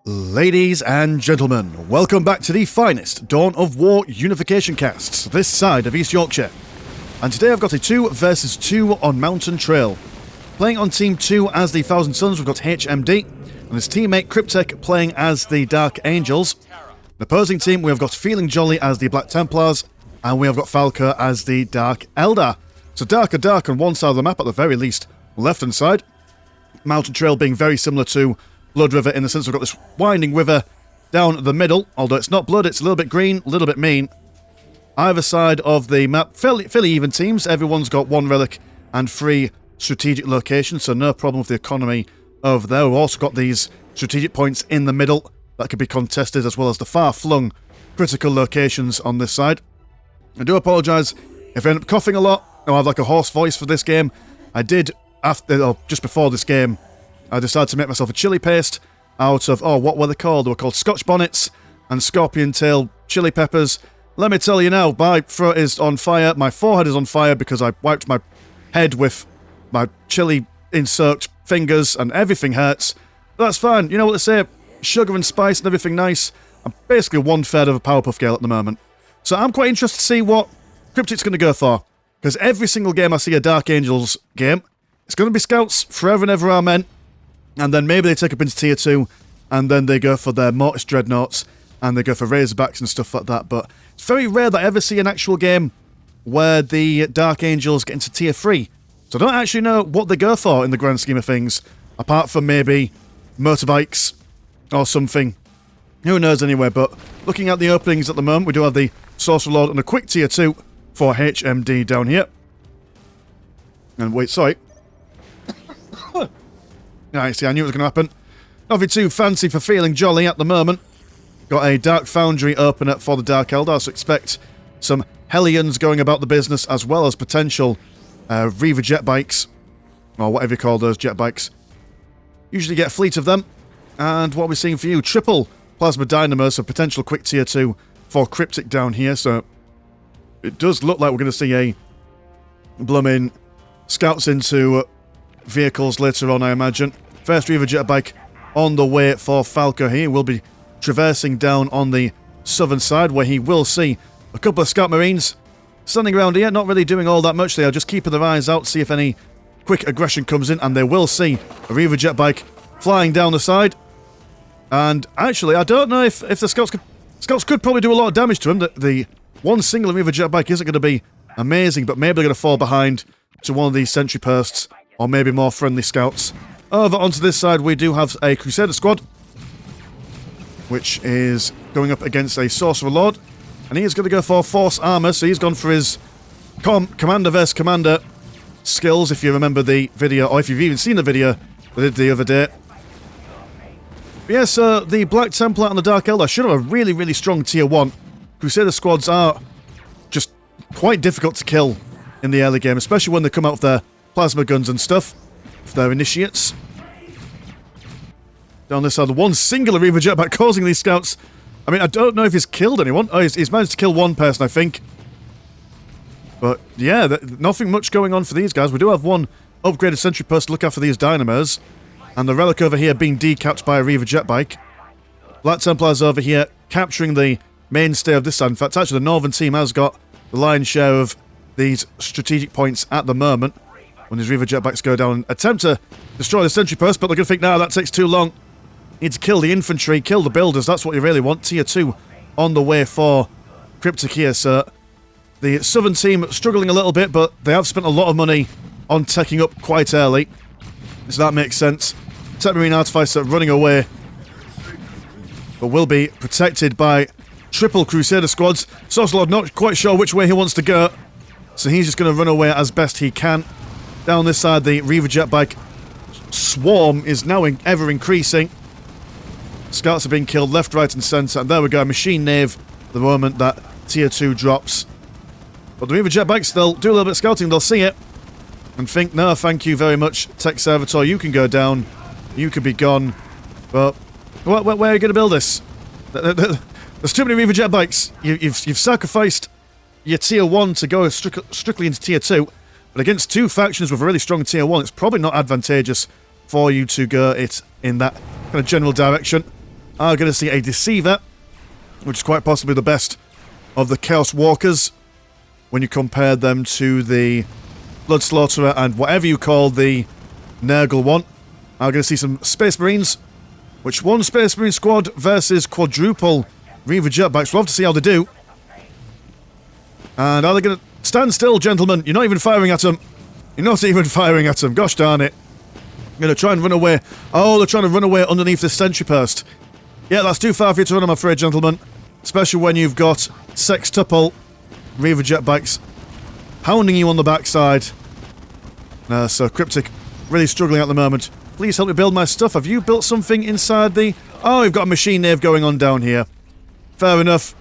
Ladies and gentlemen, welcome back to the finest Dawn of War Unification casts this side of East Yorkshire. And today I've got a 2 versus 2 on Mountain Trail. Playing on Team 2 as the Thousand Suns, we've got HMD, and his teammate Cryptek playing as the Dark Angels. The opposing team, we have got Feeling Jolly as the Black Templars, and we have got Falco as the Dark Eldar. So dark on one side of the map at the very least, left-hand side. Mountain Trail being very similar to Blood River in the sense we've got this winding river down the middle, although it's not blood, it's a little bit green, a little bit mean. Either side of the map, fairly even teams, everyone's got 1 relic and 3 strategic locations, so no problem with the economy over there. We've also got these strategic points in the middle that could be contested, as well as the far-flung critical locations on this side. I do apologise if I end up coughing a lot, or I have like a hoarse voice for this game. I did, just before this game, I decided to make myself a chili paste out of, what were they called? They were called Scotch bonnets and scorpion tail chili peppers. Let me tell you now, my throat is on fire, my forehead is on fire because I wiped my head with my chili-soaked fingers and everything hurts. But that's fine, you know what they say, sugar and spice and everything nice. I'm basically 1/3 of a Powerpuff Girl at the moment. So I'm quite interested to see what Cryptek's going to go for. Because every single game I see a Dark Angels game, it's going to be Scouts, forever and ever amen. And then maybe they take up into Tier 2, and then they go for their Mortis Dreadnoughts, and they go for Razorbacks and stuff like that. But it's very rare that I ever see an actual game where the Dark Angels get into Tier 3. So I don't actually know what they go for in the grand scheme of things, apart from maybe motorbikes or something. Who knows anyway, but looking at the openings at the moment, we do have the Sorcerer Lord and a quick Tier 2 for HMD down here. And wait, sorry. Nice, yeah, I knew it was going to happen. Nothing too fancy for Feeling Jolly at the moment. Got a Dark Foundry opener for the Dark Eldar, so expect some Hellions going about the business, as well as potential Reaver jet bikes, or whatever you call those jet bikes. Usually get a fleet of them. And what we're seeing for you, triple Plasma Dynamos, so potential quick Tier 2 for Cryptek down here, so it does look like we're going to see a blooming Scouts into vehicles later on, I imagine. First Reaver jet bike on the way for Falco here. We'll be traversing down on the southern side, where he will see a couple of Scout Marines standing around here, not really doing all that much. They are just keeping their eyes out, see if any quick aggression comes in, and they will see a Reaver jet bike flying down the side. And actually, I don't know if the Scouts could probably do a lot of damage to him. The one single Reaver jet bike isn't going to be amazing, but maybe they're going to fall behind to one of these sentry posts, or maybe more friendly Scouts. Over onto this side, we do have a Crusader squad, which is going up against a Sorcerer Lord, and he is going to go for Force Armor, so he's gone for his Commander vs. Commander skills, if you remember the video, or if you've even seen the video I did the other day. But yeah, so the Black Templar and the Dark Eldar should have a really, really strong Tier 1. Crusader squads are just quite difficult to kill in the early game, especially when they come out with their plasma guns and stuff, if they're initiates. Down this side, the one singular Reaver jetpack causing these Scouts. I mean, I don't know if he's killed anyone. Oh, he's managed to kill one person, I think. But yeah, nothing much going on for these guys. We do have one upgraded sentry post to look after these dynamos. And the Relic over here being decapped by a Reaver jetbike. Black Templars over here capturing the mainstay of this side. In fact, actually, the northern team has got the lion's share of these strategic points at the moment, when these Reaver jetbikes go down and attempt to destroy the sentry post, but they're going to think, nah, that takes too long. Need to kill the infantry, kill the builders, that's what you really want. Tier 2 on the way for Cryptek here, so the southern team struggling a little bit, but they have spent a lot of money on teching up quite early, so that makes sense. Tech Marine Artificer running away, but will be protected by triple Crusader squads. Sorcerer Lord not quite sure which way he wants to go, so he's just going to run away as best he can. Down this side, the Reaver jetbike swarm is now ever increasing. Scouts are being killed left, right and centre, and there we go, Machine Knave the moment that Tier 2 drops. But the Reaver jetbikes, they'll do a little bit of scouting, they'll see it, and think, no, thank you very much, Tech Servitor, you can go down, you can be gone. But where are you going to build this? There's too many Reaver jetbikes. You've sacrificed your Tier 1 to go strictly into Tier 2, but against 2 factions with a really strong Tier 1, it's probably not advantageous for you to go it in that kind of general direction. are going to see a Deceiver, which is quite possibly the best of the Chaos Walkers when you compare them to the Blood Slaughterer and whatever you call the Nurgle one. I'm going to see some Space Marines, which one Space Marine squad versus quadruple Reaver Jetbacks. We'll have to see how they do. And are they going to stand still, gentlemen? You're not even firing at them. You're not even firing at them. Gosh darn it. I'm going to try and run away. Oh, they're trying to run away underneath this sentry post. Yeah, that's too far for you to run, I'm afraid, gentlemen. Especially when you've got sextuple Reaver Jetbacks hounding you on the backside. So Cryptic really struggling at the moment. Please help me build my stuff. Have you built something inside the... Oh, we've got a machine nave going on down here. Fair enough.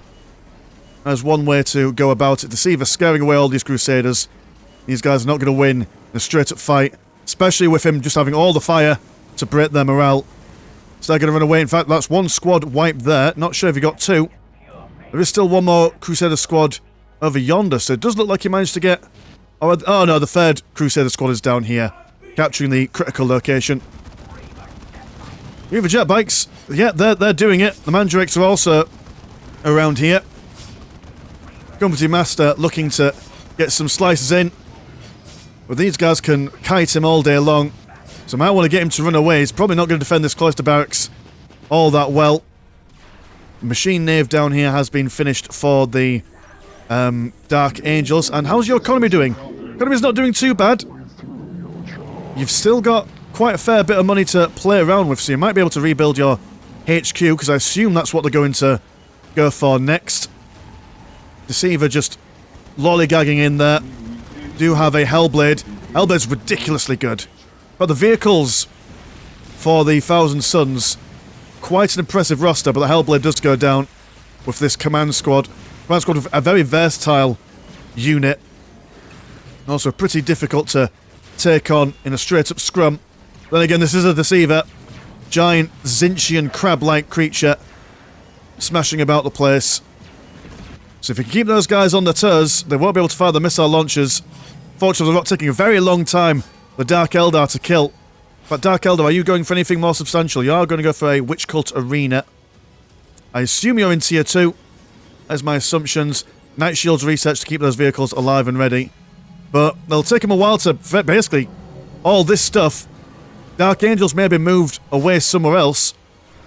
There's one way to go about it. Deceiver scaring away all these Crusaders. These guys are not going to win in a straight-up fight. Especially with him just having all the fire to break their morale. So they're going to run away. In fact, that's one squad wiped there. Not sure if he got two. There is still one more Crusader squad over yonder. So it does look like he managed to get... Oh no, the third Crusader squad is down here. Capturing the critical location. Reaver Jetbikes. Yeah, they're doing it. The Mandrakes are also around here. Company Master looking to get some slices in. But these guys can kite him all day long. So I might want to get him to run away. He's probably not going to defend this cloister barracks all that well. Machine nave down here has been finished for the Dark Angels. And how's your economy doing? Economy's not doing too bad. You've still got quite a fair bit of money to play around with, so you might be able to rebuild your HQ, because I assume that's what they're going to go for next. Deceiver just lollygagging in there. Do have a Hellblade. Hellblade's ridiculously good. But the vehicles for the Thousand Suns, quite an impressive roster, but the Hellblade does go down with this command squad. Command squad with a very versatile unit. Also pretty difficult to take on in a straight-up scrum. Then again, this is a Deceiver. Giant Zinchian crab-like creature smashing about the place. So if you can keep those guys on their toes, they won't be able to fire the missile launchers. Fortunately, they're not taking a very long time the Dark Eldar to kill. But Dark Eldar, are you going for anything more substantial? You are going to go for a Witch Cult Arena. I assume you're in Tier 2. That's my assumptions. Night Shields research to keep those vehicles alive and ready. But they'll take them a while to... Basically, all this stuff... Dark Angels may be moved away somewhere else,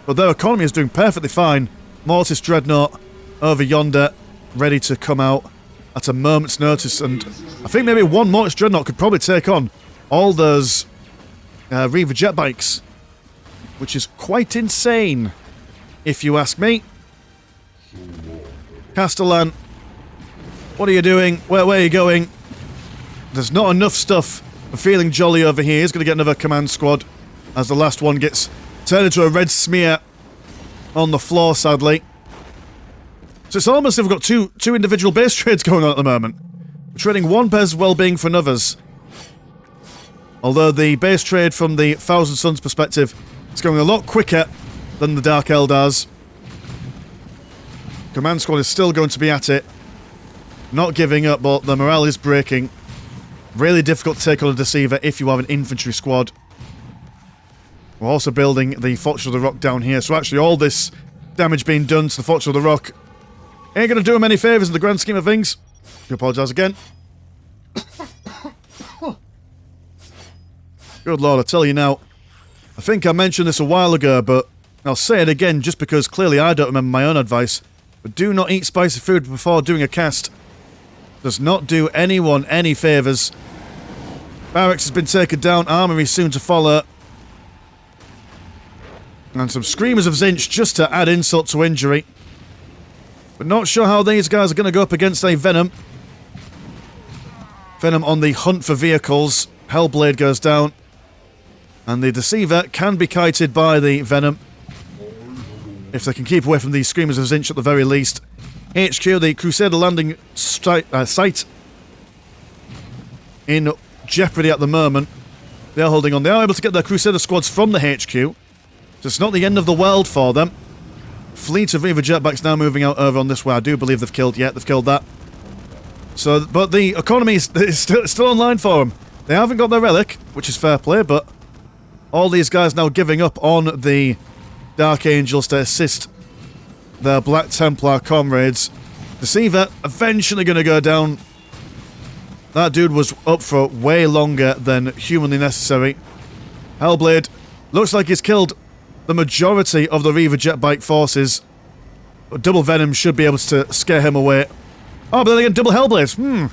but their economy is doing perfectly fine. Mortis Dreadnought over yonder, ready to come out at a moment's notice. And I think maybe one Mortis Dreadnought could probably take on all those Reaver Jetbikes, which is quite insane, if you ask me. Castellan, what are you doing? Where are you going? There's not enough stuff for feeling jolly over here. He's going to get another command squad as the last one gets turned into a red smear on the floor, sadly. So it's almost as if we've got two individual base trades going on at the moment. We're trading one person's well-being for another's. Although the base trade from the Thousand Suns perspective is going a lot quicker than the Dark Eldars. Command squad is still going to be at it. Not giving up, but the morale is breaking. Really difficult to take on a Deceiver if you have an infantry squad. We're also building the Fortress of the Rock down here, so actually all this damage being done to the Fortress of the Rock ain't going to do him any favours in the grand scheme of things. I apologise again. Good lord, I tell you now. I think I mentioned this a while ago, but I'll say it again just because clearly I don't remember my own advice. But do not eat spicy food before doing a cast. Does not do anyone any favours. Barracks has been taken down, armory soon to follow. And some Screamers of Zinch just to add insult to injury. But not sure how these guys are going to go up against a Venom. Venom on the hunt for vehicles. Hellblade goes down. And the Deceiver can be kited by the Venom. If they can keep away from the Screamers of Zinch at the very least. HQ, the Crusader landing site, in jeopardy at the moment. They're holding on. They are able to get their Crusader squads from the HQ. So it's not the end of the world for them. Fleet of Reaver Jetbacks now moving out over on this way. I do believe they've killed. Yeah, they've killed that. So, but the economy is still online for them. They haven't got their Relic, which is fair play, but all these guys now giving up on the Dark Angels to assist their Black Templar comrades. Deceiver eventually going to go down. That dude was up for way longer than humanly necessary. Hellblade looks like he's killed the majority of the Reaver Jetbike forces. But double Venom should be able to scare him away. Oh, but then again, double Hellblades.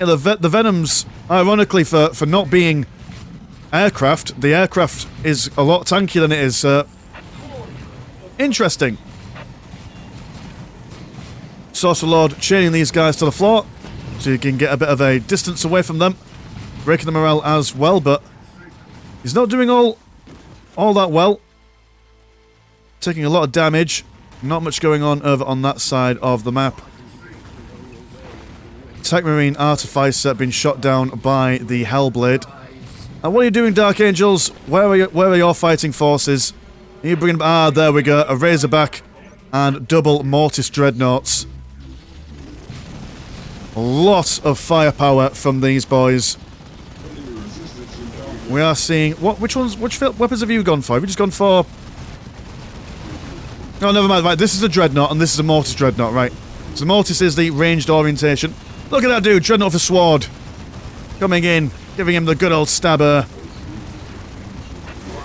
Yeah, the Venoms, ironically, for not being aircraft, the aircraft is a lot tankier than it is. Interesting. Sorcerer Lord chaining these guys to the floor so you can get a bit of a distance away from them. Breaking the morale as well, but he's not doing all that well. Taking a lot of damage. Not much going on over on that side of the map. Tech Marine Artificer been shot down by the Hellblade. And what are you doing, Dark Angels? Where are your fighting forces? Are you bringing... Ah, there we go. A Razorback and double Mortis Dreadnoughts. A lot of firepower from these boys. We are seeing... Which weapons have you gone for? Have you just gone for... Oh, never mind. Right, this is a Dreadnought and this is a Mortis Dreadnought, right. So the Mortis is the ranged orientation. Look at that dude, Dreadnought for sword. Coming in, giving him the good old stabber.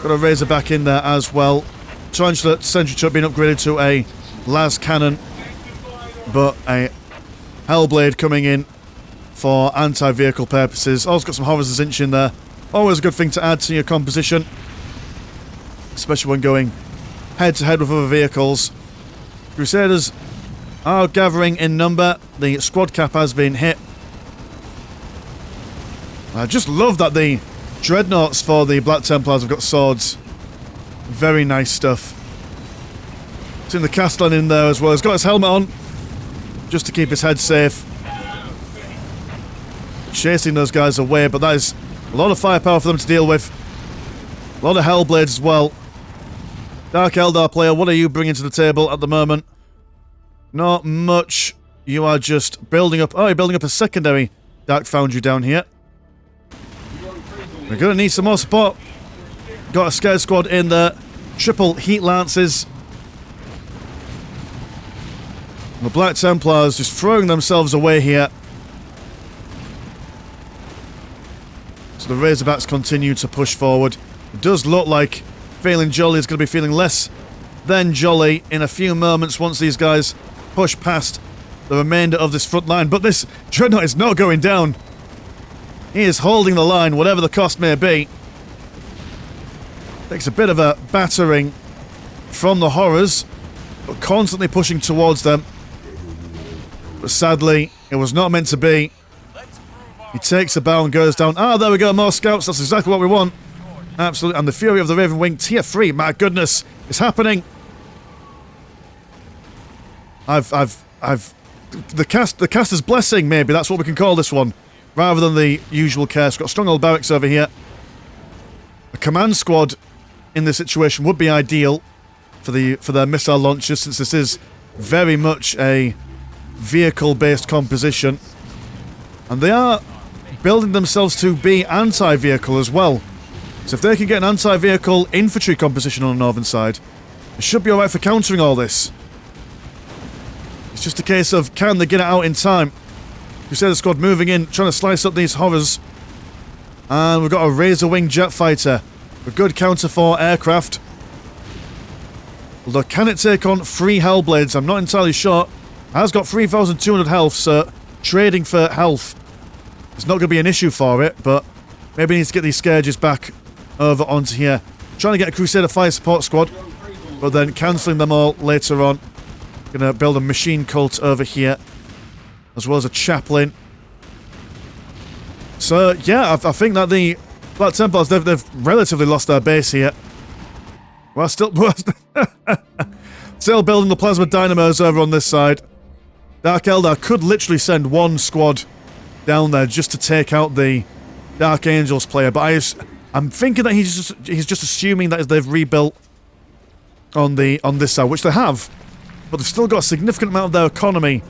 Got a Razorback in there as well. Tarantula Sentry Truck being upgraded to a las cannon. But a Hellblade coming in for anti-vehicle purposes. Also got some Horror's Inch in there. Always a good thing to add to your composition. Especially when going head-to-head with other vehicles. Crusaders are gathering in number. The squad cap has been hit. I just love that the Dreadnoughts for the Black Templars have got swords. Very nice stuff. Seen the Castellan in there as well. He's got his helmet on just to keep his head safe. Chasing those guys away, but that is a lot of firepower for them to deal with. A lot of Hellblades as well. Dark Eldar player, what are you bringing to the table at the moment? Not much. You are just building up... Oh, you're building up a secondary Dark Foundry down here. We're going to need some more support. Got a Scared Squad in there. Triple Heat Lances. The Black Templars just throwing themselves away here. So the Razorbacks continue to push forward. It does look like Feeling Jolly is going to be feeling less than jolly in a few moments once these guys push past the remainder of this front line. But this Dreadnought is not going down. He is holding the line, whatever the cost may be. Takes a bit of a battering from the Horrors, but constantly pushing towards them. But sadly, it was not meant to be. He takes a bow and goes down. Ah, there we go, more scouts. That's exactly what we want. Absolutely. And the Fury of the Raven Wing, Tier 3. My goodness, it's happening. The caster's blessing, maybe. That's what we can call this one. Rather than the usual curse. We've got strong old barracks over here. A command squad in this situation would be ideal for their missile launchers, since this is very much a vehicle-based composition. And they are building themselves to be anti-vehicle as well. So if they can get an anti-vehicle infantry composition on the northern side, it should be alright for countering all this. It's just a case of, can they get it out in time? Crusader Squad moving in, trying to slice up these Horrors. And we've got a Razor Wing jet fighter. A good counter for aircraft. Although, can it take on 3 Hellblades? I'm not entirely sure. It has got 3,200 health, so trading for health is not going to be an issue for it, but maybe needs to get these Scourges back over onto here. Trying to get a Crusader Fire Support Squad, but then cancelling them all later on. Gonna build a Machine Cult over here, as well as a Chaplain. So, yeah, I think that the Black Templars, they've relatively lost their base here. We're still building the Plasma Dynamos over on this side. Dark Eldar could literally send one squad down there just to take out the Dark Angels player, but I'm thinking that he's just assuming that they've rebuilt on this side, which they have, but they've still got a significant amount of their economy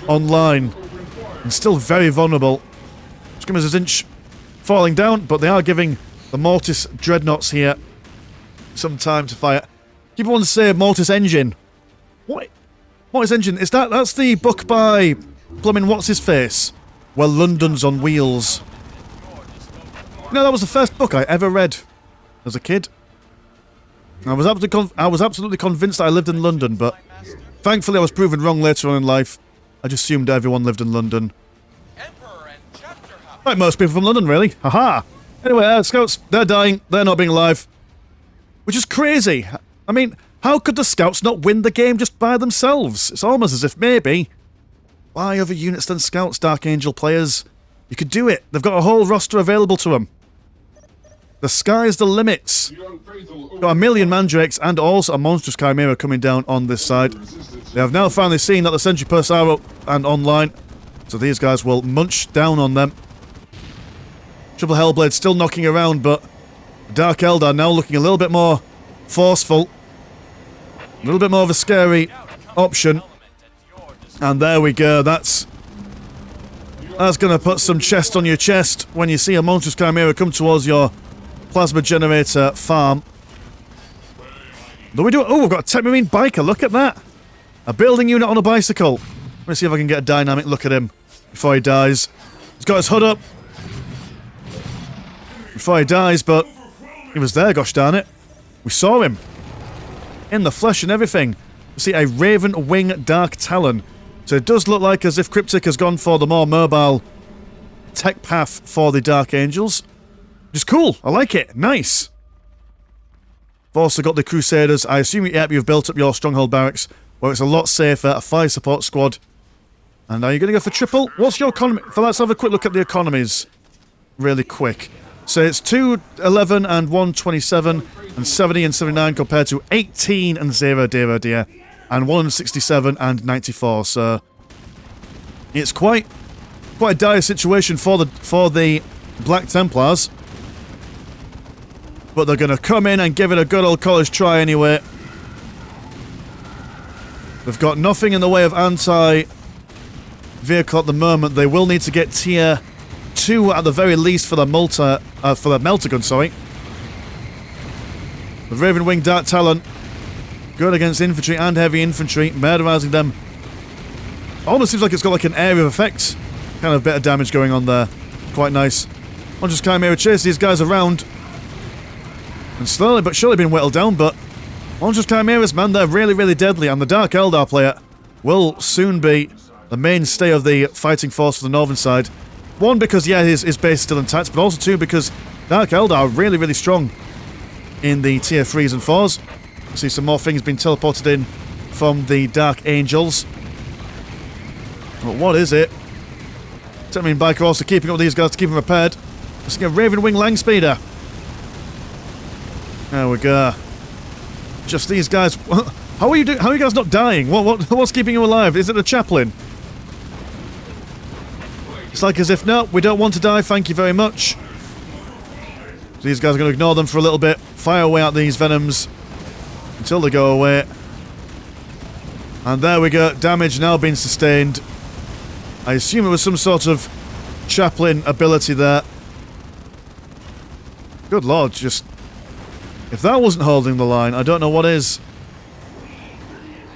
online and still very vulnerable. Skimmer's Inch falling down, but they are giving the Mortis Dreadnoughts here some time to fire. People want to say Mortis Engine. What? Mortis Engine? Is that's the book by Plumbing What's His Face? Well, London's on Wheels. No, that was the first book I ever read as a kid. I was absolutely convinced that I lived in London, but thankfully I was proven wrong later on in life. I just assumed everyone lived in London. Like most people from London, really. Haha! Anyway, Scouts, they're dying. They're not being alive. Which is crazy. I mean, how could the Scouts not win the game just by themselves? It's almost as if maybe... Why other units than Scouts, Dark Angel players? You could do it. They've got a whole roster available to them. The sky's the limit. Got a million mandrakes and also a monstrous chimera coming down on this side. They have now finally seen that the sentry posts are up and online, so these guys will munch down on them. Triple Hellblade still knocking around, but Dark Eldar now looking a little bit more forceful. A little bit more of a scary option. And there we go, that's going to put some chest on your chest when you see a monstrous chimera come towards your plasma generator farm. What do we do? Oh, we've got a Tech Marine biker, look at that! A building unit on a bicycle. Let me see if I can get a dynamic look at him before he dies. He's got his hood up before he dies, but he was there, gosh darn it. We saw him. In the flesh and everything. You see a Raven Wing Dark Talon. So it does look like as if Cryptic has gone for the more mobile tech path for the Dark Angels. Which is cool. I like it. Nice. I've also got the Crusaders. I assume you've built up your Stronghold Barracks, where it's a lot safer. A fire support squad. And are you going to go for triple? What's your economy? Let's have a quick look at the economies. Really quick. So it's 211 and 127 and 70 and 79 compared to 18 and 0 dear and 167 and 94. So it's quite a dire situation for the Black Templars. But they're going to come in and give it a good old college try anyway. They've got nothing in the way of anti-vehicle at the moment. They will need to get tier 2 at the very least for the melter gun, sorry. The Raven Wing Dark Talon, good against infantry and heavy infantry, murderizing them. Almost seems like it's got like an area of effect kind of bit of damage going on there. Quite nice. Monstrous Chimera chase these guys around. And slowly but surely being whittled down, but Monstrous Chimeras, man, they're really, really deadly, and the Dark Eldar player will soon be the mainstay of the fighting force for the northern side. One, because, yeah, his base is still intact, but also two, because Dark Eldar are really, really strong in the tier 3s and 4s. See some more things being teleported in from the Dark Angels. But what is it? Tech Marine biker also keeping up with these guys to keep them repaired. Let's get a Raven Wing Langspeeder. There we go. Just these guys. How are you doing? How are you guys not dying? What's keeping you alive? Is it a chaplain? It's like as if, no, we don't want to die, thank you very much. These guys are going to ignore them for a little bit. Fire away at these Venoms until they go away. And there we go. Damage now being sustained. I assume it was some sort of chaplain ability there. Good lord, just... if that wasn't holding the line, I don't know what is.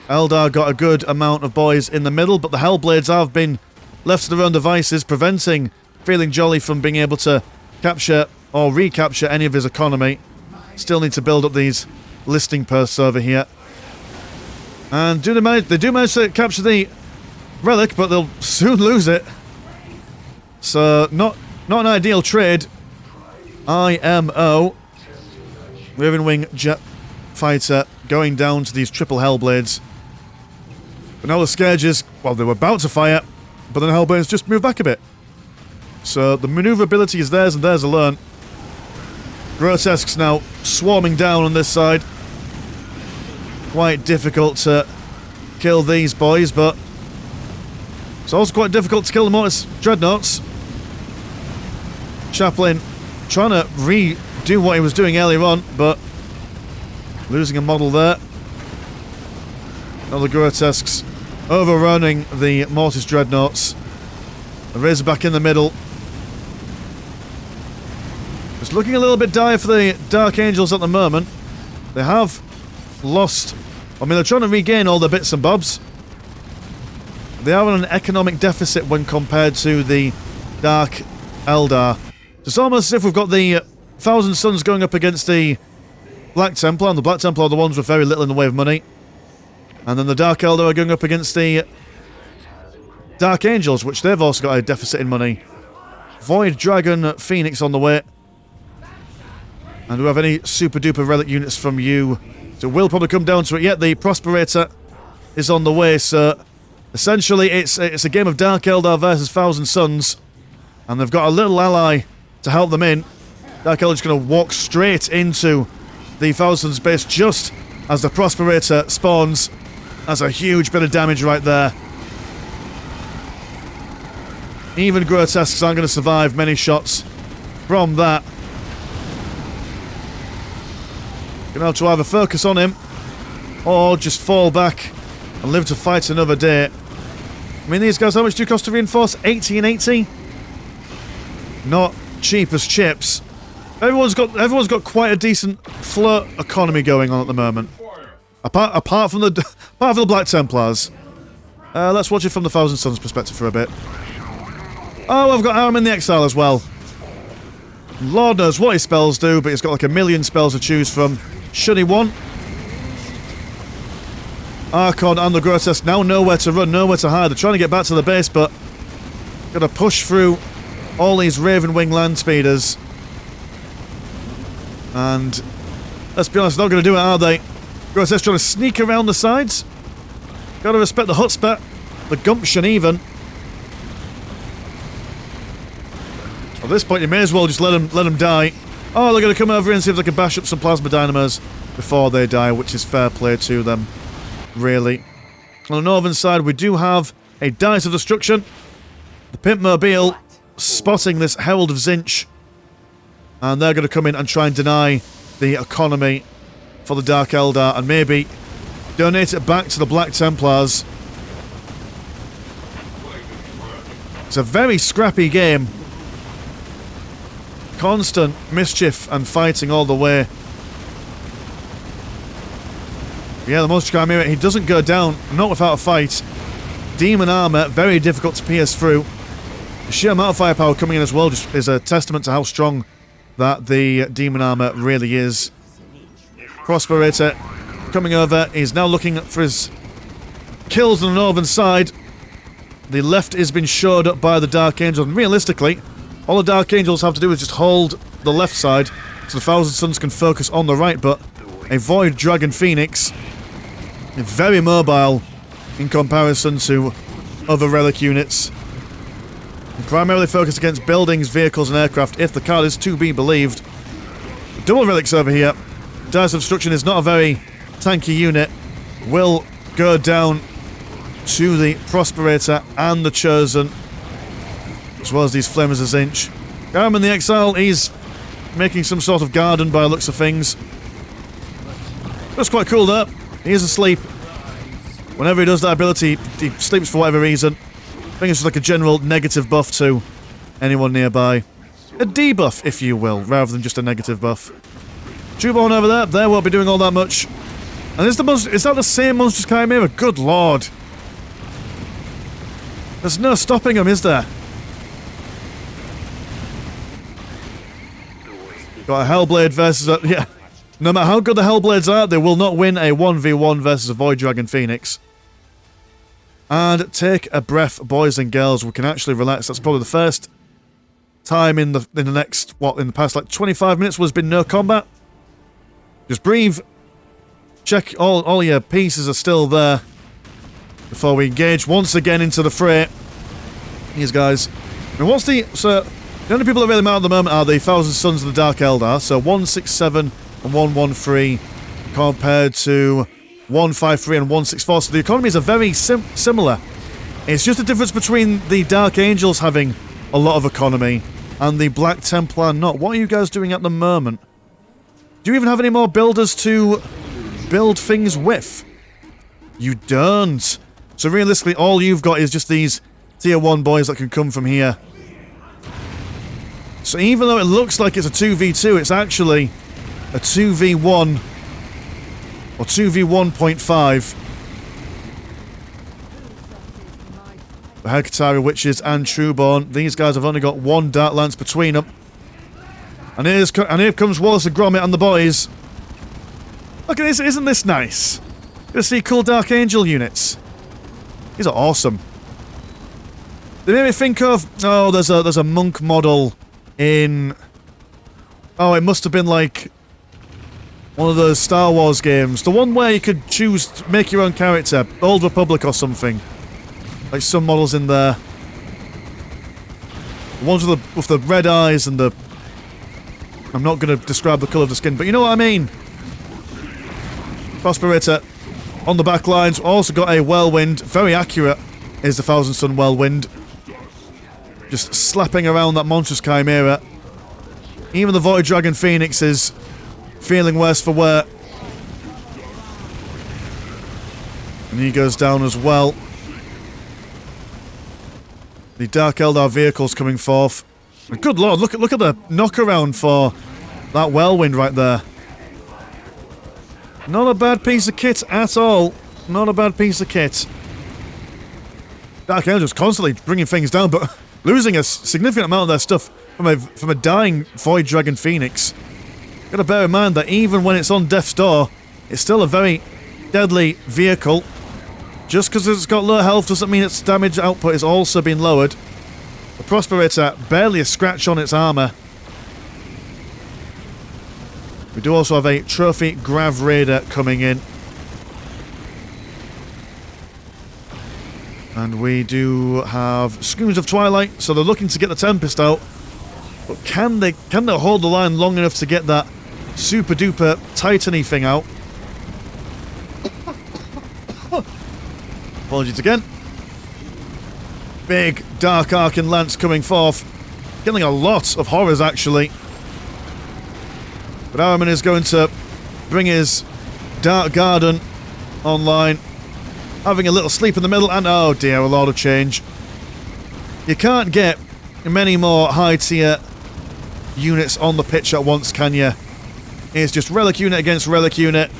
Eldar got a good amount of boys in the middle, but the Hellblades have been left to their own devices, preventing Feeling Jolly from being able to capture or recapture any of his economy. Still need to build up these listing posts over here. And they do manage to capture the Relic, but they'll soon lose it. So, not an ideal trade. IMO. Raven Wing Jet Fighter going down to these triple Hellblades. But now the Scourges, well, they were about to fire, but then the Hellblades just moved back a bit. So the maneuverability is theirs and theirs alone. Grotesques now swarming down on this side. Quite difficult to kill these boys, but it's also quite difficult to kill the Mortis Dreadnoughts. Chaplain trying to redo what he was doing earlier on, but losing a model there. Now the Grotesques overrunning the Mortis Dreadnoughts. The Razorback in the middle. It's looking a little bit dire for the Dark Angels at the moment. They have lost... I mean, they're trying to regain all their bits and bobs. They are on an economic deficit when compared to the Dark Eldar. It's almost as if we've got the Thousand Sons going up against the Black Templar, and the Black Templar are the ones with very little in the way of money. And then the Dark Eldar are going up against the Dark Angels, which they've also got a deficit in money. Void Dragon Phoenix on the way. And do we have any super duper relic units from you? So we'll probably come down to it. Yet the Prosperator is on the way, so essentially it's a game of Dark Eldar versus Thousand Sons. And they've got a little ally to help them in. Dark Eldar's going to walk straight into the Thousand Sons base just as the Prosperator spawns. That's a huge bit of damage right there. Even Grotesques aren't going to survive many shots from that. Gonna have to either focus on him or just fall back and live to fight another day. I mean, these guys, how much do cost to reinforce? 80 and 80? Not cheap as chips. Everyone's got quite a decent float economy going on at the moment. Apart from the Black Templars. Let's watch it from the Thousand Sons perspective for a bit. Oh, I've got Arm in the Exile as well. Lord knows what his spells do, but he's got like a million spells to choose from. Should he want? Archon and the Grotesque now nowhere to run, nowhere to hide. They're trying to get back to the base, but gotta push through all these Ravenwing land speeders. And let's be honest, they're not going to do it, are they? Grotesque trying to sneak around the sides. Gotta respect the chutzpah, the gumption even. At this point, you may as well just let them die. Oh, they're going to come over here and see if they can bash up some plasma dynamos before they die, which is fair play to them, really. On the northern side, we do have a Dice of Destruction. The Pimp Mobile spotting this Herald of Zinch. And they're going to come in and try and deny the economy for the Dark Eldar and maybe donate it back to the Black Templars. It's a very scrappy game. Constant mischief and fighting all the way. Yeah, the Monster Chimera, he doesn't go down, not without a fight. Demon armor, very difficult to pierce through. The sheer amount of firepower coming in as well just is a testament to how strong that the demon armor really is. Prosperator coming over, he's now looking for his kills on the northern side. The left has been shored up by the Dark Angel, and realistically, all the Dark Angels have to do is just hold the left side so the Thousand Sons can focus on the right, but a Void Dragon Phoenix is very mobile in comparison to other relic units. And primarily focused against buildings, vehicles and aircraft, if the card is to be believed. Double relics over here. Dice of Destruction is not a very tanky unit. Will go down to the Prosperator and the Chosen, as well as these Flamers of Zinch. Garam in the Exile, he's making some sort of garden by the looks of things. That's quite cool though. He is asleep. Whenever he does that ability, he sleeps for whatever reason. I think it's just like a general negative buff to anyone nearby. A debuff, if you will, rather than just a negative buff. Jewborn over there, they won't be doing all that much. And is that the same Monstrous Chimera? Good lord. There's no stopping him, is there? Got a Hellblade versus a... yeah. No matter how good the Hellblades are, they will not win a 1v1 versus a Void Dragon Phoenix. And take a breath, boys and girls. We can actually relax. That's probably the first time in the next, in the past like 25 minutes where there's been no combat. Just breathe. Check all your pieces are still there before we engage once again into the fray. These guys. And what's the... so, the only people that really matter at the moment are the Thousand Sons of the Dark Eldar. So 167 and 113 compared to 153 and 164. So the economies are very similar. It's just a difference between the Dark Angels having a lot of economy and the Black Templar not. What are you guys doing at the moment? Do you even have any more builders to build things with? You don't. So realistically, all you've got is just these tier 1 boys that can come from here. So even though it looks like it's a 2v2, it's actually a 2v1. Or 2v1.5. The Hekatari Witches and Trueborn. These guys have only got one Dark Lance between them. And here comes Wallace and Gromit and the boys. Look at this, isn't this nice? Gonna see cool Dark Angel units. These are awesome. They made me think of... Oh, there's a monk model in... Oh, it must have been like... one of those Star Wars games. The one where you could choose to make your own character. Old Republic or something. Like some models in there. The ones with the red eyes and the... I'm not going to describe the colour of the skin, but you know what I mean. Prosperator on the back lines. Also got a Whirlwind. Very accurate is the Thousand Sun Whirlwind. Just slapping around that monstrous Chimera. Even the Void Dragon Phoenix is feeling worse for wear. And he goes down as well. The Dark Eldar vehicles coming forth. And good lord, look at the knockaround for that Whirlwind right there. Not a bad piece of kit at all. Not a bad piece of kit. Dark Eldar constantly bringing things down, but losing a significant amount of their stuff from a dying Void Dragon Phoenix. Gotta bear in mind that even when it's on death's door, it's still a very deadly vehicle. Just because it's got low health doesn't mean its damage output has also been lowered. The Prosperator, barely a scratch on its armour. We do also have a Trophy Grav Raider coming in. And we do have Screams of Twilight, so they're looking to get the Tempest out. But can they hold the line long enough to get that super duper Titany thing out? Apologies again. Big Dark Arcan Lance coming forth. Killing a lot of horrors, actually. But Araman is going to bring his Dark Garden online. Having a little sleep in the middle, and oh dear, a lot of change. You can't get many more high-tier units on the pitch at once, can you? It's just Relic unit against Relic unit.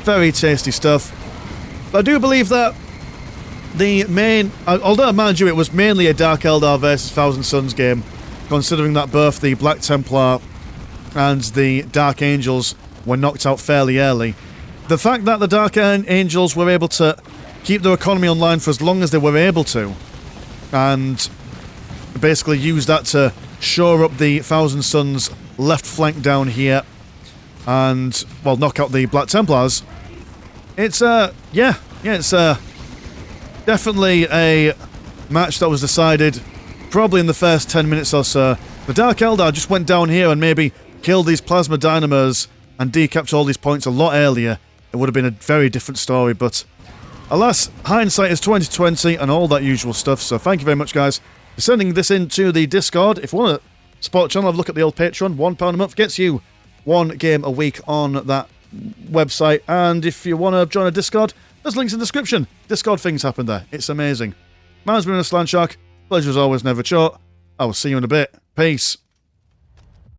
Very tasty stuff. But I do believe that the main... although, mind you, it was mainly a Dark Eldar versus Thousand Suns game, considering that both the Black Templar and the Dark Angels were knocked out fairly early. The fact that the Dark Angels were able to keep their economy online for as long as they were able to, and basically use that to shore up the Thousand Suns left flank down here, and, well, knock out the Black Templars, it's, it's, definitely a match that was decided probably in the first 10 minutes or so. The Dark Eldar just went down here and maybe killed these Plasma Dynamos and decapped all these points a lot earlier. It would have been a very different story, but alas, hindsight is 2020 and all that usual stuff. So thank you very much, guys, for sending this into the Discord. If you want to support the channel, have a look at the old Patreon. £1 a month gets you one game a week on that website. And if you want to join a Discord, there's links in the description. Discord things happen there. It's amazing. Mine's been a Slant Shark. Pleasure as always, never short. I will see you in a bit. Peace.